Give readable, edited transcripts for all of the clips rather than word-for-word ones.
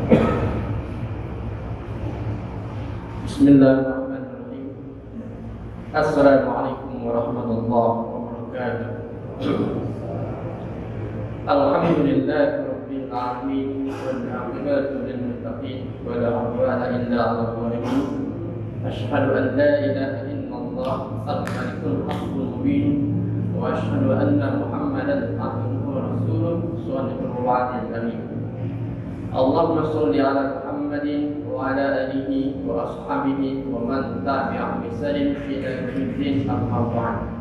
Bismillahirrahmanirrahim. Assalamualaikum warahmatullahi wabarakatuh. Alhamdulillahirabbil alamin wal 'aqibatu lil muttaqin wa la 'udwana illa 'alal zalimin. Asyhadu an la ilaha illallah al-malikul haqqul mubin wa asyhadu anna Muhammadan abduhu wa rasuluhu shadiqul wa'dil amin. Allahumma shalli ala Muhammadin wa ala alihi wa ashabihi wa man tabi'ahum bi ihsanin ila yaumiddin, amma ba'd.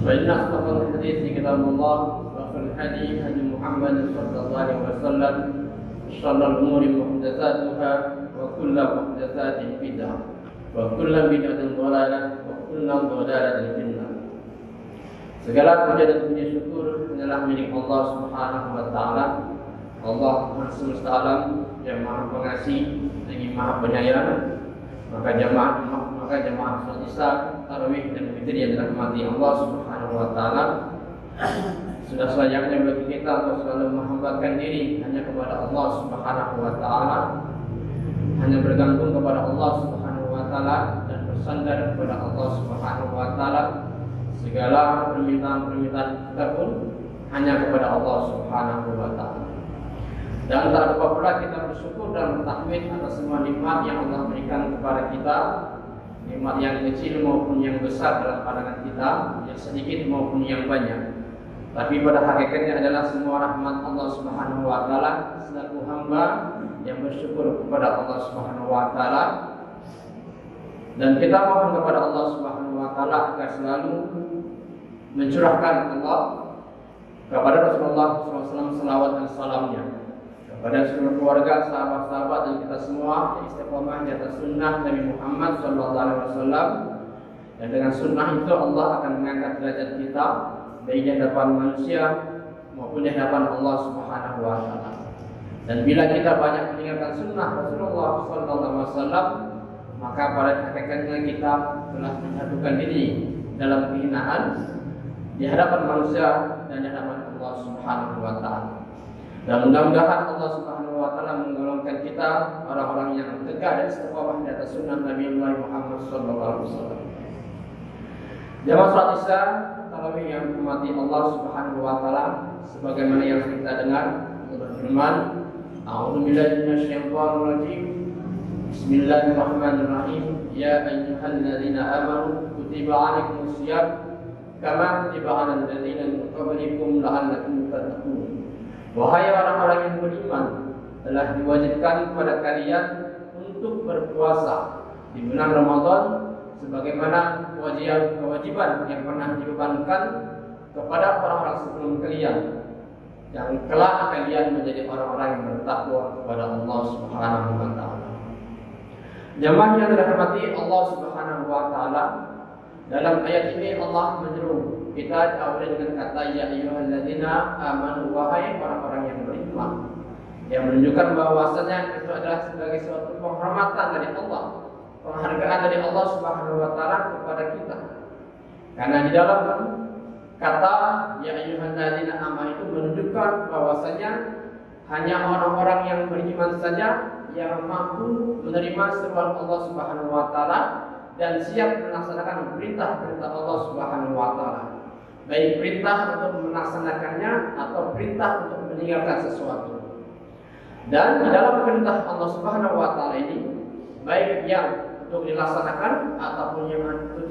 Fa inna asdaqal hadithi kitabullah wa khairal hadi hadi Muhammad sallallahu alaihi wasallam, syarrul umuri muhdatsatuha wa kullu muhdatsatin bid'ah wa kullu bid'atin dhalalah wa kullu dhalalatin finnar. Segala puja dan puji syukur adalah milik Allah Subhanahu wa taala, Allah semesta alam yang Maha Pengasih lagi Maha Penyayang. Maka jamaah salat Isya, tarawih dan witir yang dirahmati Allah Subhanahu wa taala, sudah selayaknya bagi kita untuk selalu menghambakan diri hanya kepada Allah Subhanahu wa taala, hanya bergantung kepada Allah Subhanahu wa taala dan bersandar kepada Allah Subhanahu wa taala. Segala permintaan kita pun hanya kepada Allah Subhanahu wa taala. Dan tak lupa pula kita bersyukur dan bertahmid atas semua nikmat yang Allah berikan kepada kita, nikmat yang kecil maupun yang besar dalam pandangan kita, yang sedikit maupun yang banyak. Tapi pada hakikatnya adalah semua rahmat Allah Subhanahu wa taala selaku hamba yang bersyukur kepada Allah Subhanahu wa taala. Dan kita mohon kepada Allah Subhanahu wa taala agar selalu mencurahkan Allah kepada Rasulullah SAW salawat dan salamnya, kepada seluruh keluarga, sahabat-sahabat dan kita semua yang istiqomah di atas sunnah Nabi Muhammad SAW. Dan dengan sunnah itu Allah akan mengangkat derajat kita baik di hadapan manusia maupun di hadapan Allah Subhanahu wa taala. Dan bila kita banyak meninggalkan sunnah Rasulullah SAW, maka pada hakikatnya kita telah menyatukan diri dalam kehinaan di hadapan manusia dan di hadapan Allah Subhanahu wa taala. Dan mudah-mudahan Allah Subhanahu wa taala menggolongkan kita orang-orang yang tegak dan istiqomah di atas sunnah Nabi Muhammad sallallahu alaihi wasallam. Jamaah salat Isya, tarawih yang dirahmati Allah Subhanahu wa taala, sebagaimana yang kita dengar berfirman, A'udzubillahi minasyaitonir rajim. Bismillahirrahmanirrahim. Ya ayyuhalladzina amanu kutiba 'alaikumusiyam kama kutiba 'alal ladzina min qablikum la'allakum tattaqun. Wahai orang-orang yang beriman, telah diwajibkan kepada kalian untuk berpuasa di bulan Ramadan sebagaimana kewajiban yang pernah dibebankan kepada orang-orang sebelum kalian, yang kelak kalian menjadi orang-orang yang bertakwa kepada Allah Subhanahu wa taala. Jamaah yang dirahmati Allah Subhanahu wa taala, dalam ayat ini Allah menyeru kita diawali dengan kata ya ayyuhalladzina amanu, wahai orang-orang yang beriman, yang menunjukkan bahwasanya itu adalah sebagai suatu penghormatan dari Allah, penghargaan dari Allah Subhanahu wa taala kepada kita. Karena di dalam kata ya ayyuhalladzina amanu itu menunjukkan bahwasanya hanya orang-orang yang beriman saja yang mampu menerima seruan Allah Subhanahu wa taala dan siap melaksanakan perintah-perintah Allah Subhanahu wa taala. Baik perintah untuk melaksanakannya atau perintah untuk meninggalkan sesuatu. Dan di dalam perintah Allah Subhanahu wa taala ini, baik yang untuk dilaksanakan ataupun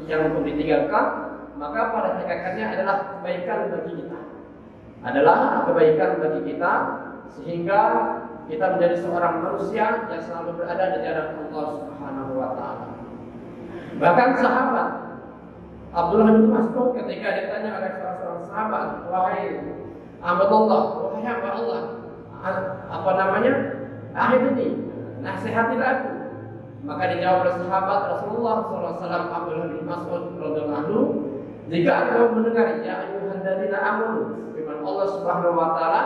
yang untuk ditinggalkan, maka pada hakikatnya adalah kebaikan bagi kita. Adalah kebaikan bagi kita sehingga kita menjadi seorang manusia yang selalu berada di hadapan Allah Subhanahu wa taala. Bahkan sahabat Abdullah bin Mas'ud ketika ditanya oleh salah seorang sahabat, wahai hamba Allah, wahai hamba Allah, ini nasihatilah aku. Maka dijawab oleh sahabat Rasulullah SAW Abdullah bin Mas'ud radhiyallahu anhu, jika engkau mendengar ya ayyuhalladzina amanu, firman Allah Subhanahu wa taala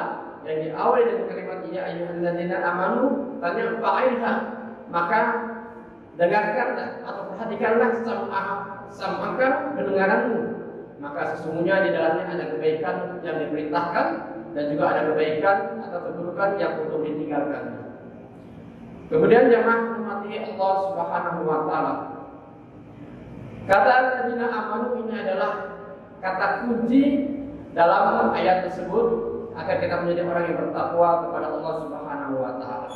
yang diawali dengan kalimat ya ayyuhalladzina amanu, tanya fa'ilha, maka dengarkanlah atau perhatikanlah sam'aka pendengaranmu, maka sesungguhnya di dalamnya ada kebaikan yang diperintahkan dan juga ada kebaikan atau keburukan yang untuk ditinggalkan. Kemudian jamaah hormati Allah Subhanahu wa taala. Kata alladzina amanu ini adalah kata kunci dalam ayat tersebut agar kita menjadi orang yang bertakwa kepada Allah Subhanahu wa taala.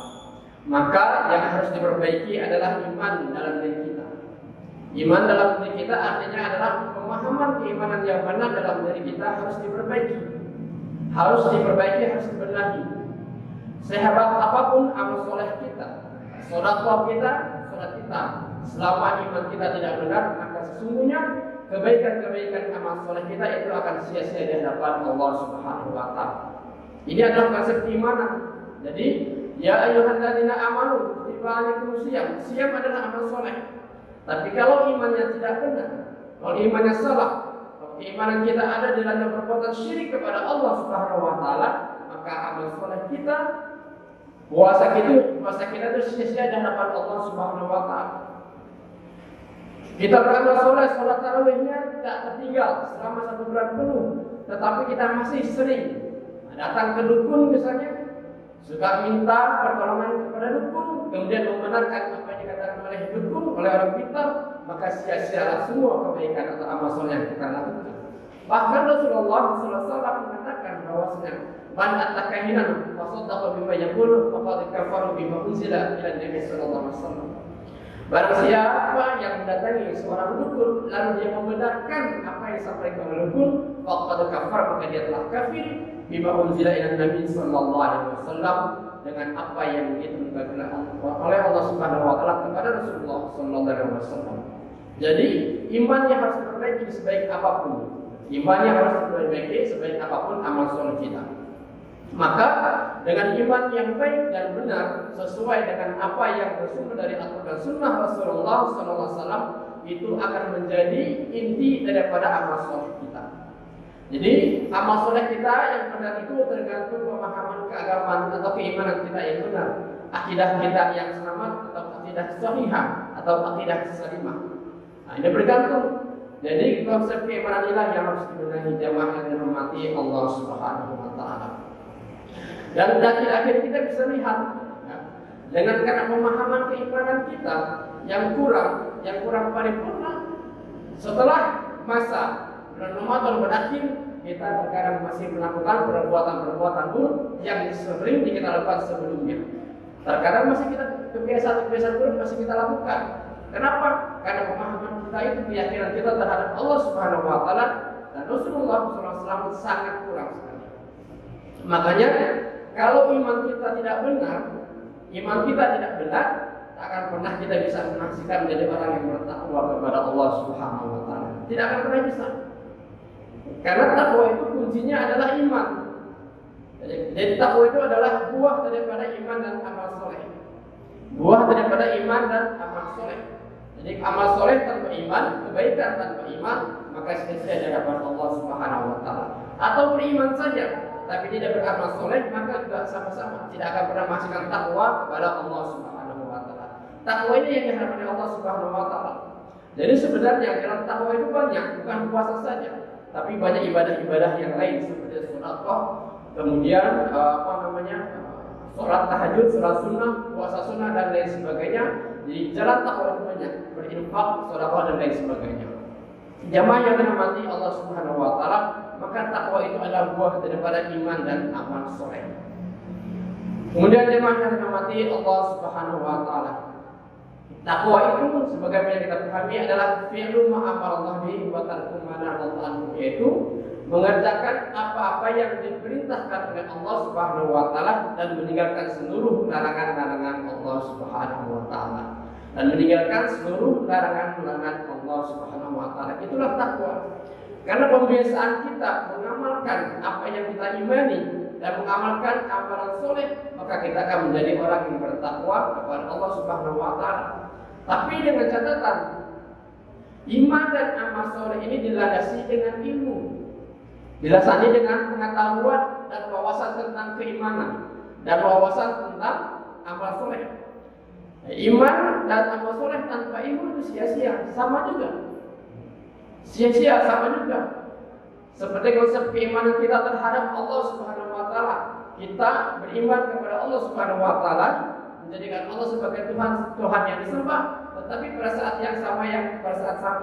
Maka yang harus diperbaiki adalah iman dalam diri kita. Iman dalam diri kita artinya adalah pemahaman keimanan yang benar dalam diri kita harus diperbaiki. Harus dibenahi. Sehebat apapun amal soleh kita, sedekah kita, salat kita, selama iman kita tidak benar, maka sesungguhnya kebaikan-kebaikan amal soleh kita itu akan sia-sia di hadapan Allah Subhanahu wa taala. Ini adalah konsep keimanan. Jadi, ya ayyuhalladzina amanu kutiba alaikumus syiyam. Syiyam adalah amal soleh. Tapi kalau imannya tidak benar, kalau imannya salah, kalau keimanan kita ada di dalam perbuatan syirik kepada Allah Subhanahu wa taala, maka amal soleh kita, puasa kita itu sia-sia di hadapan Allah Subhanahu wa taala. Kita beramal soleh, sholat tarawihnya tidak tertinggal selama 1 bulan penuh, tetapi kita masih sering datang ke dukun misalnya, suka minta pertolongan kepada dukun, kemudian membenarkan apa yang dikatakan oleh dukun, oleh orang pintar, maka sia-sialah semua kebaikan atau amal soleh yang kita lakukan. Bahkan Rasulullah SAW mengatakan bahwasanya man atakahinan fasaddaqa bima yaqulu faqad kafara bima unzila ila Nabi sallallahu alaihi wasallam. Barang siapa yang mendatangi seorang dukun lalu dia membenarkan apa yang disampaikan oleh dukun, faqad kafara, maka dia telah kafir bima unzila ila Nabi sallallahu alaihi wasallam, dengan apa yang diturunkan oleh Allah Subhanahu wa taala kepada Rasulullah sallallahu alaihi wasallam. Jadi imannya harus diperbaiki sebaik apapun. Imannya harus diperbaiki sebaik apapun amal soleh kita. Maka dengan iman yang baik dan benar sesuai dengan apa yang bersumber dari Al-Quran dan Sunnah Rasulullah SAW, itu akan menjadi inti daripada amal soleh kita. Jadi amal soleh kita yang benar itu tergantung pemahaman keagamaan atau keimanan kita yang benar, akidah kita yang selamat atau akidah sahihah atau akidah salimah. Nah, ini bergantung. Jadi konsep keimanan inilah yang harus dibenahi jamaah yang dirahmati Allah Subhanahu wa taala. Dan akhir kita bisa lihat ya, dengan karena pemahaman keimanan kita yang kurang paripurna, setelah masa bulan Ramadan berakhir, kita terkadang masih melakukan perbuatan-perbuatan buruk yang sering kita lakukan sebelumnya. Terkadang masih kita kebiasaan-kebiasaan buruk masih kita lakukan. Kenapa? Karena pemahaman kita itu, keyakinan kita terhadap Allah Subhanahu wa taala dan Rasulullah SAW sangat kurang sekali. Makanya kalau iman kita tidak benar, tak akan pernah kita bisa menyaksikan menjadi orang yang bertakwa kepada Allah Subhanahu wa taala. Tidak akan pernah bisa. Karena takwa itu kuncinya adalah iman. Jadi takwa itu adalah buah daripada iman dan amal soleh. Buah daripada iman dan amal soleh. Jadi amal soleh tanpa iman, kebaikan tanpa iman, maka sia-sia di hadapan Allah Subhanahu wa taala. Atau beriman saja tapi tidak beramal soleh, maka juga sama-sama tidak akan pernah menghasilkan takwa kepada Allah Subhanahu wa taala. Takwa ini yang diharapkan Allah Subhanahu wa taala. Jadi sebenarnya dalam takwa itu banyak, bukan puasa saja, tapi banyak ibadah-ibadah yang lain seperti sedekah, kemudian sholat tahajud, sholat sunnah, puasa sunnah dan lain sebagainya. Jadi jalan takwa itu banyak, berinfak, sedekah dan lain sebagainya. Jamaah yang dirahmati Allah Subhanahu wa taala, maka takwa itu adalah buah daripada iman dan amal soleh. Kemudian jemaah yang dirahmati Allah Subhanahu wa taala, takwa itu sebagaimana kita pahami adalah fi'lu ma amara bihi wa tarku ma nahaa, yaitu mengerjakan apa-apa yang diperintahkan oleh Allah Subhanahu wa taala dan meninggalkan seluruh larangan-larangan Allah Subhanahu wa taala. Dan meninggalkan seluruh larangan-larangan Allah Subhanahu wa taala. Itulah takwa. Karena pembiasaan kita mengamalkan apa yang kita imani dan mengamalkan amalan soleh, maka kita akan menjadi orang yang bertakwa kepada Allah Subhanahu wa taala. Tapi dengan catatan, iman dan amal soleh ini dilandasi dengan ilmu, dilandasi dengan pengetahuan dan wawasan tentang keimanan dan wawasan tentang amal soleh. Iman dan amal soleh tanpa ilmu itu sia-sia, sama juga. Sia-sia sama juga. Seperti konsep keimanan kita terhadap Allah Subhanahu wa taala. Kita beriman kepada Allah Subhanahu wa taala, menjadikan Allah sebagai Tuhan yang disembah, tetapi pada saat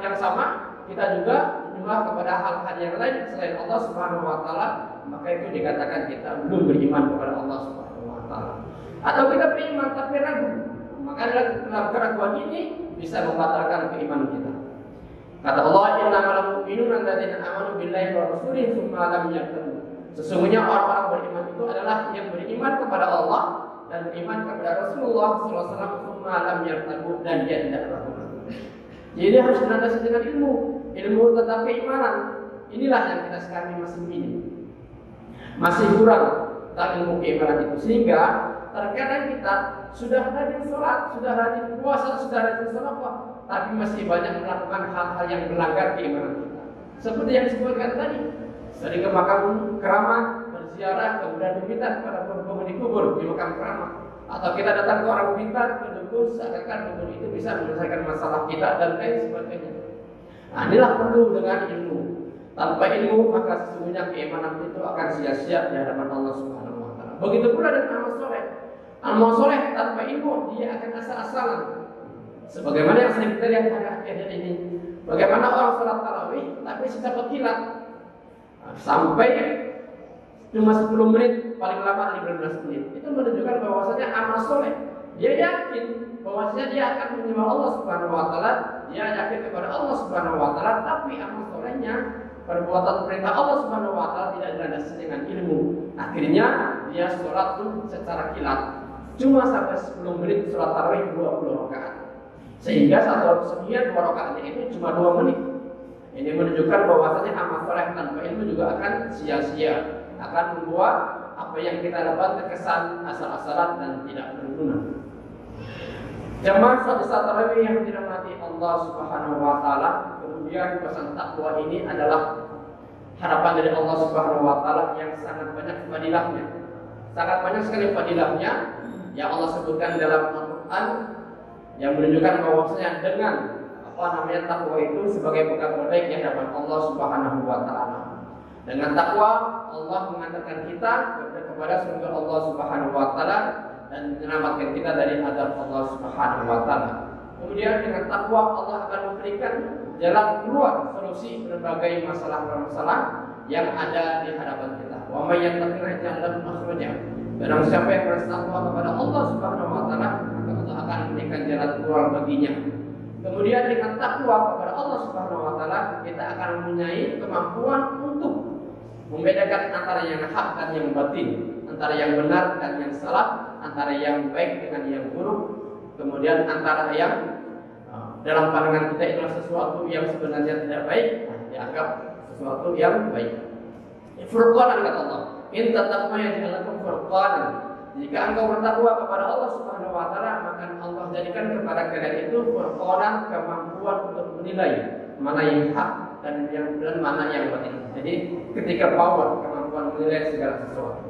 yang sama kita juga menyembah kepada hal-hal yang lain selain Allah Subhanahu wa taala, maka itu dikatakan kita belum beriman kepada Allah Subhanahu wa taala. Atau kita beriman tapi ragu, maka dalam keraguan ini bisa membatalkan keimanan kita. Kata Allah, innamal mu'minuna alladzina amanu billahi wa rasulihi tsumma lam yartabu. Sesungguhnya orang-orang beriman itu adalah yang beriman kepada Allah dan beriman kepada Rasulullah SAW tsumma lam yartabu, dan dia tidak ragu. Jadi harus dilandasi dengan ilmu tentang keimanan. Inilah yang kita sekarang masih minim, masih kurang tentang ilmu keimanan itu, sehingga terkadang kita sudah rajin sholat, sudah rajin puasa, sudah rajin sholawat, tapi masih banyak melakukan hal-hal yang melanggar keimanan kita. Seperti yang disebutkan tadi, sering ke makam keramat, berziarah, kemudian meminta kepada penghuni kubur di makam keramat, atau kita datang ke orang pintar, ke dukun, seakan-akan dukun itu bisa menyelesaikan masalah kita dan lain sebagainya. Nah, inilah perlu dengan ilmu. Tanpa ilmu maka sesungguhnya keimanan itu akan sia-sia di hadapan Allah Subhanahu wa taala. Begitu pula dengan amal soleh. Amal soleh tanpa ilmu dia akan asal-asalan. Sebagaimana yang sering kita lihat akhir-akhir ini. Bagaimana orang sholat tarawih tapi setiap kilat sampai cuma 10 menit, paling lama 15 menit. Itu menunjukkan bahwasanya amal soleh. Dia yakin bahwasanya dia akan menyembah Allah Subhanahu wa taala, dia yakin kepada Allah Subhanahu wa taala, tapi amal solehnya, perbuatan perintah Allah Subhanahu wa taala tidak dilandasi dengan ilmu. Akhirnya dia sholat pun secara kilat. Cuma sampai 10 menit sholat tarawih 20 rakaat. Sehingga sekian 2 rakaatnya itu cuma 2 menit. Ini menunjukkan bahwasanya amal soleh tanpa ilmu juga akan sia-sia, akan membuat apa yang kita dapat terkesan asal-asalan dan tidak berguna. Jamaah salat tarawih yang dirahmati Allah Subhanahu wa taala, kemudian pesan takwa ini adalah harapan dari Allah Subhanahu wa taala yang sangat banyak fadilahnya. Sangat banyak sekali fadilahnya yang Allah sebutkan dalam Al-Qur'an, yang menunjukkan bahwasanya dengan takwa itu sebagai bekal terbaik di hadapan Allah Subhanahu wa taala. Dengan takwa Allah mengantarkan kita kepada surga Allah Subhanahu wa taala dan menyelamatkan kita dari azab Allah Subhanahu wa taala. Kemudian dengan takwa Allah akan memberikan jalan keluar, solusi berbagai masalah-masalah yang ada di hadapan kita. Wa may yattaqillaha yaj'al lahu makhraja. Barang siapa yang bertakwa kepada Allah Subhanahu wa taala, maka Allah akan memberikan jalan keluar baginya. Kemudian dengan takwa kepada Allah Subhanahu wa taala, kita akan mempunyai kemampuan untuk membedakan antara yang hak dan yang batin, antara yang benar dan yang salah, antara yang baik dengan yang buruk. Kemudian antara yang dalam pandangan kita itu sesuatu yang sebenarnya tidak baik, dianggap sesuatu yang baik. Furqan kata Allah, in tattaqu yaj'al lakum furqanan. Jika engkau bertakwa kepada Allah Subhanahu wa taala, maka Allah jadikan kepada kalian itu furqanan, kemampuan untuk menilai mana yang hak dan mana yang batin. Jadi ketika power, kemampuan menilai segala sesuatu.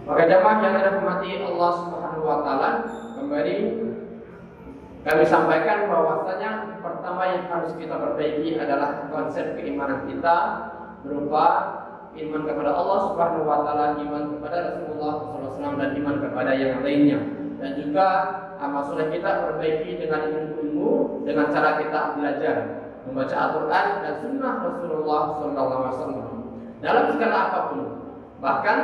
Maka jamaah yang dirahmati Allah Subhanahu wa taala, kembali kami sampaikan bahwasanya pertama yang harus kita perbaiki adalah konsep keimanan kita berupa iman kepada Allah Subhanahu wa taala, iman kepada Rasulullah SAW, dan iman kepada yang lainnya. Dan juga amal soleh kita perbaiki dengan ilmu, dengan cara kita belajar membaca Al-Quran dan Sunnah Rasulullah SAW dalam segala apapun. Bahkan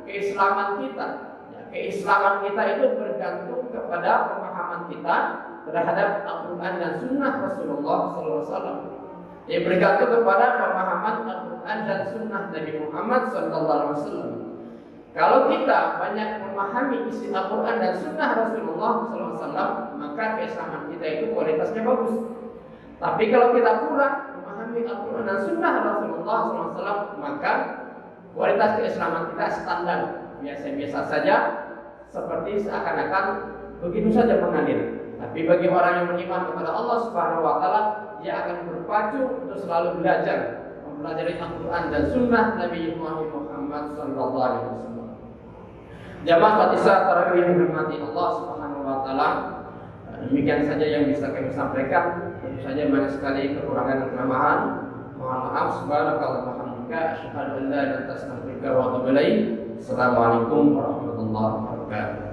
keislaman kita itu bergantung kepada pemahaman kita terhadap Al-Quran dan Sunnah Rasulullah SAW. Dia bergantung kepada pemahaman Al-Quran dan Sunnah Nabi Muhammad SAW. Kalau kita banyak memahami isi Al-Quran dan Sunnah Rasulullah SAW, maka keislaman kita itu kualitasnya bagus. Tapi kalau kita kurang memahami Al-Quran dan Sunnah Rasulullah SAW, maka kualitas keislaman kita standar, biasa-biasa saja, seperti seakan-akan begitu saja mengalir. Tapi bagi orang yang beriman kepada Allah Subhanahu wa taala, dia akan berpacu untuk selalu belajar, mempelajari Al-Quran dan Sunnah Nabi Muhammad SAW. Jamaah Fatihah tarawih yang dirahmati Allah Subhanahu wa taala, demikian saja yang bisa kami sampaikan. Tentu saja banyak sekali kekurangan dan kelemahan. Mohon maaf. Subhanakallahumma wa bihamdika, asyhadu an la ilaha illa anta, astaghfiruka wa atubu ilaik. Assalamualaikum warahmatullahi wabarakatuh.